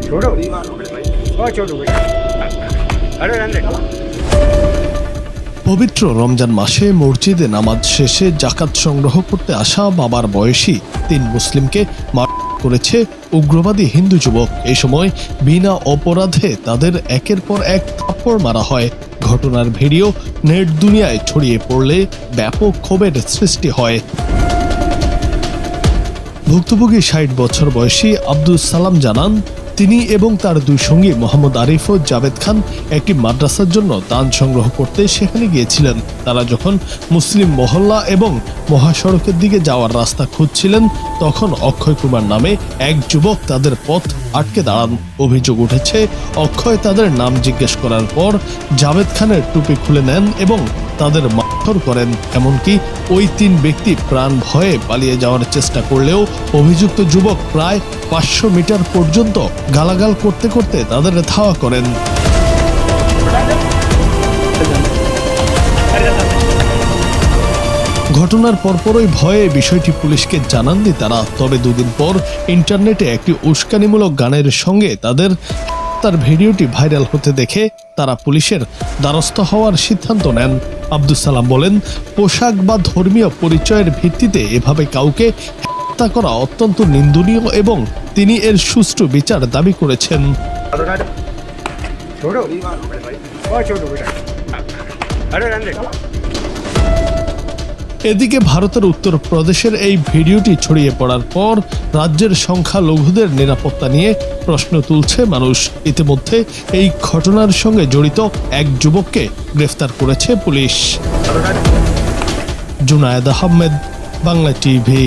छोड़ो और छोड़ो बेटा अरे रहने दे। পবিত্র রমজান মাসে মসজিদে নামাজ শেষে জাকাত সংগ্রহ করতে আসা বাবার বয়সী 3 মুসলিমকে মার করেছে উগ্রবাদী হিন্দু যুবক। এই সময় বিনা অপরাধে তাদের একের পর এক থাপ্পড় মারা হয়। ঘটনার ভিডিও নেট দুনিয়ায় ছড়িয়ে পড়লে ব্যাপক ক্ষোভের সৃষ্টি হয়। ভুক্তভোগী 60 বছর বয়সী আব্দুল সালাম জানান, তিনি এবং তার 2 সঙ্গী মোহাম্মদ আরিফ ও জাভেদ খান একটি মাদ্রাসার জন্য দান সংগ্রহ করতে সেখানে গিয়েছিলেন। তারা যখন মুসলিম মহল্লা এবং মহাসড়কের দিকে যাওয়ার রাস্তা খুঁজছিলেন, তখন অক্ষয় কুমার নামে এক যুবক তাদের পথ আটকে দাঁড়ান। অভিযোগ উঠেছে, অক্ষয় তাদের নাম জিজ্ঞেস করার পর জাভেদ খানের টুপি খুলে নেন এবং তাদের মারধর করেন। এমনকি ওই 3 ব্যক্তি প্রাণ ভয়ে পালিয়ে যাওয়ার চেষ্টা করলেও অভিযুক্ত যুবক প্রায় 500 মিটার পর্যন্ত গালাগাল করতে করতে তাদের ধাওয়া করেন। ঘটনার পরপরই ভয়ে বিষয়টি পুলিশকে জানাননি তারা। তবে 2 দিন পর ইন্টারনেটে একটি উস্কানিমূলক গানের সঙ্গে তার ভিডিওটি ভাইরাল হতে দেখে তারা পুলিশের দ্বারস্থ হওয়ার সিদ্ধান্ত নেন। আব্দুল সালাম বলেন, পোশাক বা ধর্মীয় পরিচয়ের ভিত্তিতে এভাবে কাউকে হত্যা করা অত্যন্ত নিন্দনীয় এবং তিনি এর সুষ্ঠু বিচার দাবি করেছেন। छोड़ो और छोड़ो बेटा अरे रहने दे। এদিকে ভারতের উত্তরপ্রদেশের এই ভিডিওটি ছড়িয়ে পড়ার পর রাজ্যের সংখ্যালঘুদের নিরাপত্তা নিয়ে প্রশ্ন তুলছে মানুষ। ইতিমধ্যে এই ঘটনার সঙ্গে জড়িত এক যুবককে গ্রেফতার করেছে পুলিশ। জুনায়েদ আহমেদ, বাংলা টিভি।